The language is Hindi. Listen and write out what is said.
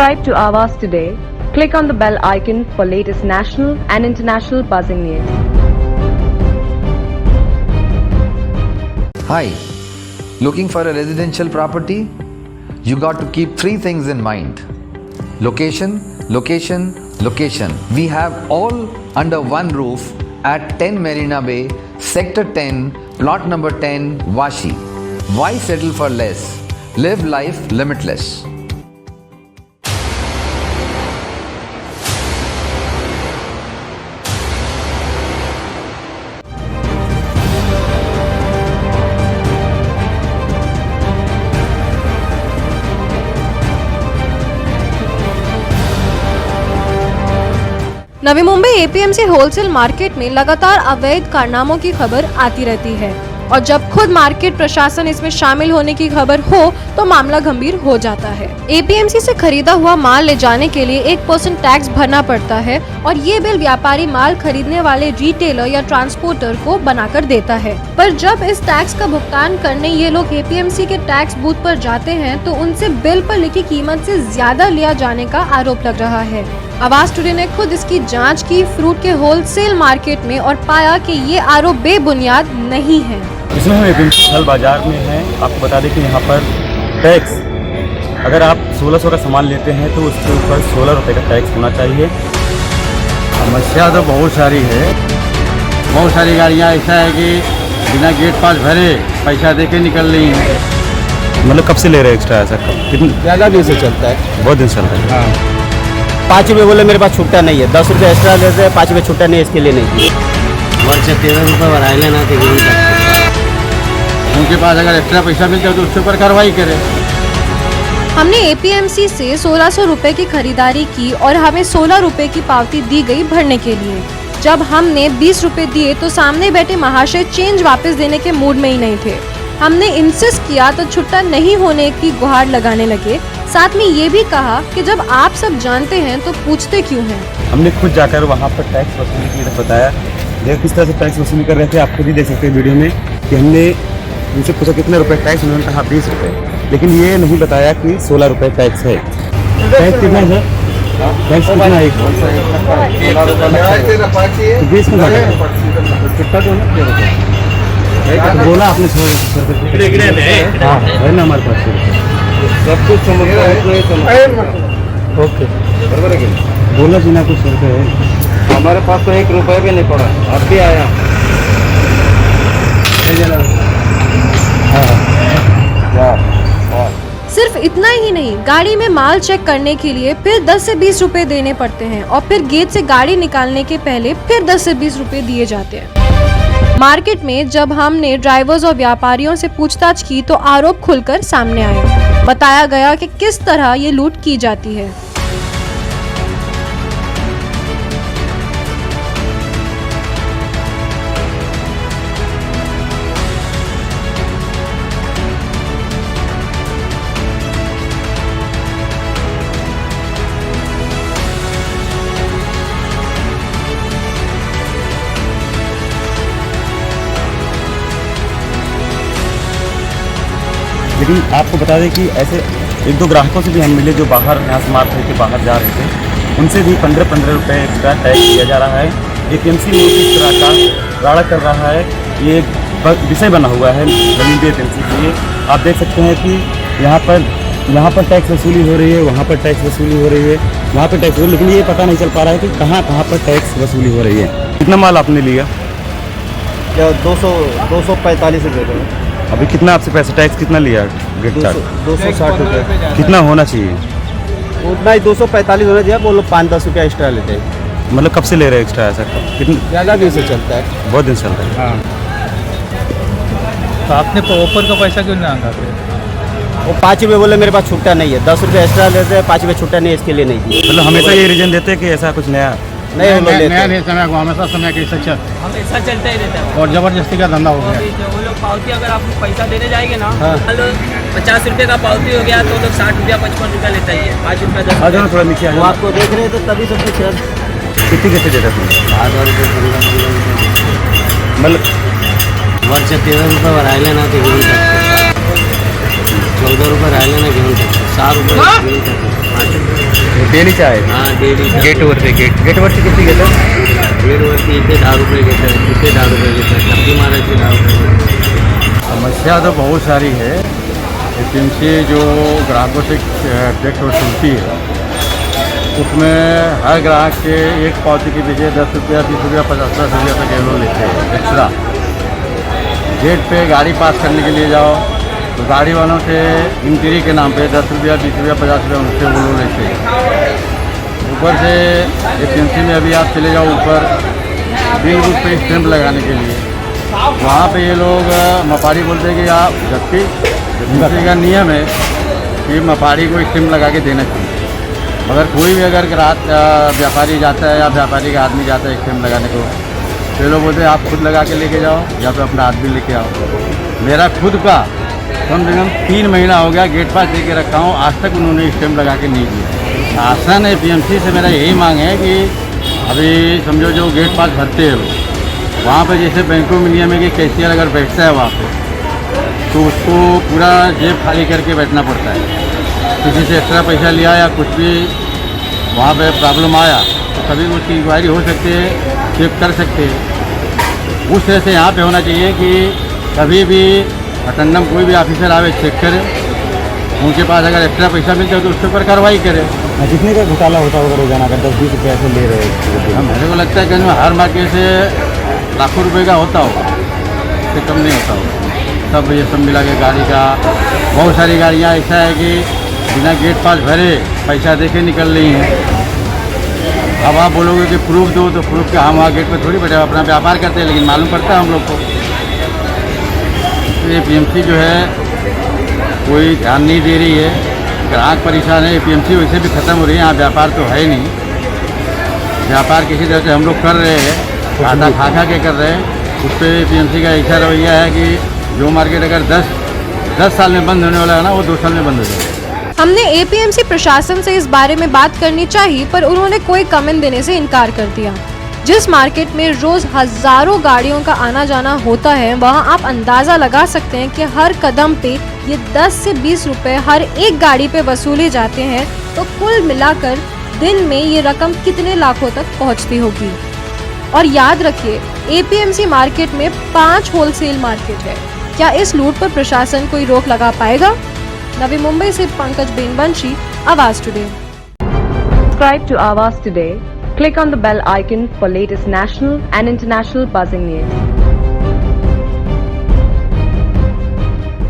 Subscribe to Awaaz today. Click on the bell icon for latest national and international buzzing news. Hi, looking for a residential property? You got to keep three things in mind. Location, location, location. We have all under one roof at 10 Marina Bay, Sector 10, plot number 10, Vashi. Why settle for less? Live life limitless. Navi Mumbai APMC wholesale market में लगातार अवैध कारनामों की खबर आती रहती है और जब खुद मार्केट प्रशासन इसमें शामिल होने की खबर हो तो मामला गंभीर हो जाता है। एपीएमसी से खरीदा हुआ माल ले जाने के लिए 1% टैक्स भरना पड़ता है और ये बिल व्यापारी माल खरीदने वाले रिटेलर या ट्रांसपोर्टर को बनाकर देता है। पर जब इस टैक्स का भुगतान करने ये लोग एपीएमसी के टैक्स बूथ पर जाते हैं तो उनसे बिल पर लिखी कीमत से ज्यादा लिया जाने का आरोप लग रहा है। आवाज टुडे ने खुद इसकी जांच की फ्रूट के होलसेल मार्केट में और पाया कि ये आरोप बेबुनियाद नहीं है। इसमें हम एपीएमसी फल बाजार में हैं। आपको बता दें कि यहाँ पर टैक्स अगर आप 1600 का सामान लेते हैं तो उसके ऊपर 16 रुपये का टैक्स होना चाहिए। समस्या तो बहुत सारी है। बहुत सारी गाड़ियाँ ऐसा है कि बिना गेट पास भरे पैसा दे के निकल रही हैं। मतलब कब से ले रहे हैं एक्स्ट्रा ऐसा? कितने ज़्यादा दिन से चलता है। बहुत दिन से चलता है। हाँ, 5 रुपये बोले मेरे पास छुट्टा नहीं है, 10 रुपये एक्स्ट्रा लेते हैं, 5 रुपये छुट्टा नहीं है, इसके लिए नहीं। वर्ष 13 रुपये बढ़ाए लेना तो उनके पास अगर एक्स्ट्रा पैसा मिलता है तो उसके ऊपर कार्रवाई करें। हमने एपीएमसी से 1600 रुपए की खरीदारी की और हमें 16 रुपए की पावती दी गई भरने के लिए। जब हमने 20 रुपए दिए तो सामने बैठे महाशय चेंज वापस देने के मूड में ही नहीं थे। हमने इंसिस्ट किया तो छुट्टा नहीं होने की गुहार लगाने लगे। साथ में ये भी कहा कि जब आप सब जानते हैं तो पूछते क्यों हैं। हमने खुद जाकर वहाँ पर टैक्स वसूली की बताया। देख किस तरह से टैक्स वसूली कर रहे थे, आप खुद ही देख सकते हैं वीडियो में कि हमने उनसे पूछा कितने रुपए टैक्स, उन्होंने कहा 20 रुपये, लेकिन ये नहीं बताया कि 16 रुपये टैक्स है। टैक्स कितना है? टैक्स कितना है? 20 में बोला आपने 16 हाँ है ना हमारे पास सब कुछ ओके बराबर है। बोला बिना कुछ रुपये है हमारे पास तो 1 रुपये भी नहीं पड़ा। अब भी आया। सिर्फ इतना ही नहीं, गाड़ी में माल चेक करने के लिए फिर 10 से 20 रुपए देने पड़ते हैं और फिर गेट से गाड़ी निकालने के पहले फिर 10 से 20 रुपए दिए जाते हैं। मार्केट में जब हमने ड्राइवर्स और व्यापारियों से पूछताछ की तो आरोप खुलकर सामने आए। बताया गया कि किस तरह ये लूट की जाती है। लेकिन आपको बता दें कि ऐसे 1-2 ग्राहकों से भी हम मिले जो बाहर यहाँ से मार्केट के बाहर जा रहे थे। उनसे भी 15-15 रुपये एक्स्ट्रा टैक्स दिया जा रहा है। एपीएमसी में किस तरह का राड़ा कर रहा है, ये एक विषय बना हुआ है नवी मुंबई एपीएमसी के लिए। आप देख सकते हैं कि यहाँ पर टैक्स वसूली हो रही है, वहाँ पर टैक्स वसूली हो रही है, वहाँ पर टैक्स हो रही है, लेकिन ये पता नहीं चल पा रहा है कि कहाँ पर टैक्स वसूली हो रही है। कितना माल आपने लिया? 245 रुपये। अभी कितना आपसे पैसा टैक्स कितना लिया? गेट चार्ज 260 रुपये। कितना होना चाहिए? उतना ही 245 होना चाहिए। वो लोग 5-10 रुपया एक्स्ट्रा लेते हैं। मतलब कब से ले रहे हैं एक्स्ट्रा ऐसा? कितने ज़्यादा दिन से चलता है। बहुत दिन से चलता है। हाँ। तो आपने ऊपर का पैसा क्यों नहीं आंका? वो 5 रुपये बोले मेरे पास छुट्टा नहीं है, 10 रुपये एक्स्ट्रा लेते हैं, 5 रुपये छुट्टा नहीं है, इसके लिए नहीं दिए। मतलब हमेशा ये रीजन देते हैं कि ऐसा कुछ नया नहीं हम लोग लेते नया नहीं समय को हमेशा समय के सच हमेशा चलता ही रहता है और ज़बरदस्ती का धंधा हो गया। वो लोग पावती अगर आपको पैसा देने जाएंगे ना, हाँ। 50 रुपये का पावती हो गया तो लोग 60 रुपया 55 रुपया लेता ही है। 5 रुपया 10 आ जाओ थोड़ा नीचे आ वो जाओ। आपको देख रहे थे तभी सबसे खिलाफ कितने देता तुम? 1000 रुपये मतलब वर्ष 13 रुपये बढ़ाए लेना तो घेऊन टाकतो। 14 रुपये राहिले ना घेऊन टाकतो। 6 रुपये घेऊन टाकतो। डेलीचा आहे हाँ डेली गेटवरती गेटवरती किती घेतात? 1.5 वर्ष इथे 10 रुपये घेता है, इथे 10 रुपये घेता है, सब्जी मारायचे 10 रुपये। समस्या तो बहुत सारी है। एपीएमसी जो ग्राहकों से टैक्स वसूलती है उसमें हर ग्राहक के एक पावती के पीछे 10 रुपया 20 रुपया 50 रुपया तक ये लोग लेते हैं एक्स्ट्रा। गेट पे गाड़ी पास करने के लिए जाओ तो गाड़ी वालों से इंट्री के नाम पे 10 रुपया 20 रुपया 50 रुपया उनसे वो लोग लेते हैं। ऊपर से एपीएमसी में अभी आप चले जाओ ऊपर बिल बुक पे स्टैंप लगाने के लिए, वहाँ पे ये लोग व्यापारी बोलते हैं कि आप, जबकि एपीएमसी का नियम है कि व्यापारी को स्टैंप लगा के देना चाहिए। मगर कोई भी अगर ग्राहक व्यापारी जाता है या व्यापारी का आदमी जाता है स्टैंप लगाने को, तो ये लोग बोलते हैं आप खुद लगा के लेके जाओ या तो अपना आदमी लेके आओ। मेरा खुद का कम से कम 3 महीना हो गया गेट पास लेके रखा हूँ, आज तक उन्होंने स्टैंप लगा के नहीं दिया। शासन एपीएमसी से मेरा यही मांग है कि अभी समझो जो गेट पास भरते हैं लोग, वहाँ पर जैसे बैंकों में नियम है कि कैशियर अगर बैठता है वहाँ पे तो उसको पूरा जेब खाली करके बैठना पड़ता है। किसी से एक्स्ट्रा पैसा लिया या कुछ भी वहाँ पे प्रॉब्लम आया तो कभी उसकी इंक्वायरी हो सकती है, चेक कर सकते हैं। उस तरह से यहाँ पे होना चाहिए कि कभी भी अटेंडम कोई भी ऑफिसर आवे चेक करे, उनके पास अगर एक्स्ट्रा पैसा मिलता है तो उसके ऊपर कार्रवाई करे। कितने का घोटाला होता होगा रोजाना का? 10-20 रुपये ऐसे ले रहे हैं? मेरे को लगता है कि हर मार्केट से लाखों रुपए का होता होगा, इससे कम नहीं होता होगा। सब ये सब मिला के गाड़ी का, बहुत सारी गाड़ियाँ ऐसा है कि बिना गेट पास भरे पैसा दे के निकल रही हैं। अब आप बोलोगे कि प्रूफ दो तो प्रूफ क्या, हम वहाँ गेट पर थोड़ी बैठे अपना व्यापार करते हैं, लेकिन मालूम पड़ता है हम लोग को। तो एपीएमसी जो है कोई ध्यान नहीं दे रही है, ग्राहक परेशान है। एपीएमसी वैसे भी ख़त्म हो रही है, यहाँ व्यापार तो है नहीं। व्यापार किसी तरह से हम लोग कर रहे हैं, आधा खा के कर रहे हैं। उस पर एपीएमसी का ऐसा रवैया है कि जो मार्केट अगर 10 साल में बंद होने वाला है ना, वो 2 साल में बंद हो जाएगा। हमने एपीएमसी प्रशासन से इस बारे में बात करनी चाहिए, पर उन्होंने कोई कमेंट देने से इनकार कर दिया। जिस मार्केट में रोज हजारों गाड़ियों का आना जाना होता है, वहां आप अंदाजा लगा सकते हैं कि हर कदम पे ये 10 से 20 रुपए हर एक गाड़ी पे वसूले जाते हैं, तो कुल मिलाकर दिन में ये रकम कितने लाखों तक पहुंचती होगी। और याद रखिए, एपीएमसी मार्केट में 5 होलसेल मार्केट है। क्या इस लूट पर प्रशासन कोई रोक लगा पाएगा? नवी मुंबई से पंकज बेनवंशी, आवाज today. Subscribe to Awaaz today. Click on the bell icon for latest national and international buzzing news.